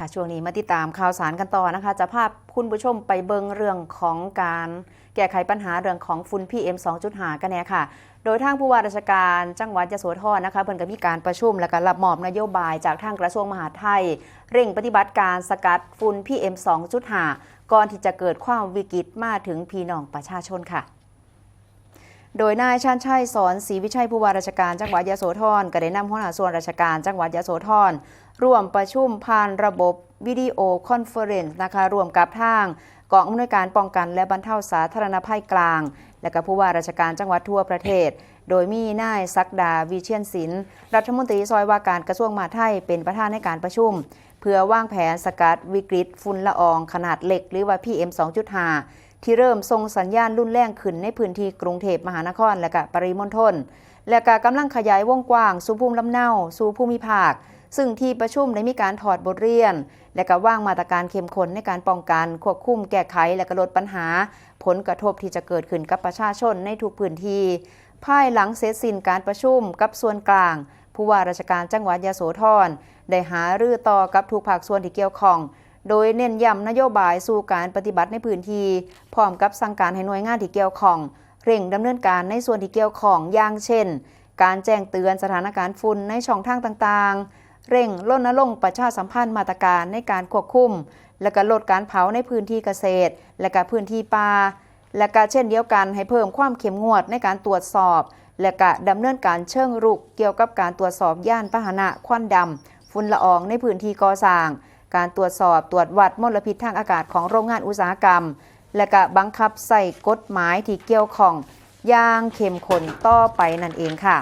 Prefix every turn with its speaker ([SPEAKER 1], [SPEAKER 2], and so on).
[SPEAKER 1] ค่ะช่วงนี้มาติดตามข่าวสารกันต่อนะคะจะพาคุณผู้ชมไปเบิงเรื่องของการแก้ไขปัญหาเรื่องของฝุ่น PM 2.5 กันแน่ค่ะโดยทางผู้ว่าราชการจังหวัดยโสธรนะคะเพิ่นก็มีการประชุมและก็รับมอบนโยบายจากทางกระทรวงมหาดไทยเร่งปฏิบัติการสกัดฝุ่น PM 2.5 ก่อนที่จะเกิดความวิกฤตมาถึงพี่น้องประชาชนค่ะโดยนายชาญชัยสอนศรีวิชัยผู้ว่าราชการจังหวัดยโสธรก็ได้นำหัวหน้าส่วนราชการจังหวัดยโสธรร่วมประชุมผ่านระบบวิดีโอคอนเฟอเรนซ์นะคะร่วมกับทางกองอำนวยการป้องกันและบรรเทาสาธารณภัยกลางและก็ผู้ว่าราชการจังหวัดทั่วประเทศโดยมีนายศักดาวิเชียรศิลป์รัฐมนตรีซอยว่าการกระทรวงมหาดไทยเป็นประธานในการประชุมเพื่อวางแผนสกัดวิกฤตฝุ่นละอองขนาดเล็กหรือว่า PM 2.5 ที่เริ่มส่งสัญญาณรุนแรงขึ้นในพื้นที่กรุงเทพมหานครและก็ปริมณฑลและก็กำลังขยายวงกว้างสู่ภูมิลำเนาสู่ภูมิภาคซึ่งที่ประชุมได้มีการถอดบทเรียนและก็วางมาตรการเข้มข้นในการป้องกันควบคุมแก้ไขและก็ลดปัญหาผลกระทบที่จะเกิดขึ้นกับประชาชนในทุกพื้นที่ภายหลังเสร็จสิ้นการประชุมกับส่วนกลางผู้ว่าราชการจังหวัดยโสธรได้หารือต่อกับทุกภาคส่วนที่เกี่ยวข้องโดยเน้นย้ำนโยบายสู่การปฏิบัติในพื้นที่พร้อมกับสั่งการให้หน่วยงานที่เกี่ยวข้องเร่งดำเนินการในส่วนที่เกี่ยวข้องอย่างเช่นการแจ้งเตือนสถานการณ์ฝุ่นในช่องทางต่างๆเร่งรณรงค์ประชาสัมพันธ์มาตรการในการควบคุมและก็ลดการเผาในพื้นที่เกษตรและก็พื้นที่ป่าและก็เช่นเดียวกันให้เพิ่มความเข้มงวดในการตรวจสอบและก็ดำเนินการเชิงรุกเกี่ยวกับการตรวจสอบยานพาหนะควันดำฝุ่นละอองในพื้นที่ก่อสร้างการตรวจสอบตรวจวัดมลพิษทางอากาศของโรงงานอุตสาหกรรมและก็บังคับใส่กฎหมายที่เกี่ยวข้องอย่างเข้มข้นต่อไปนั่นเองค่ะ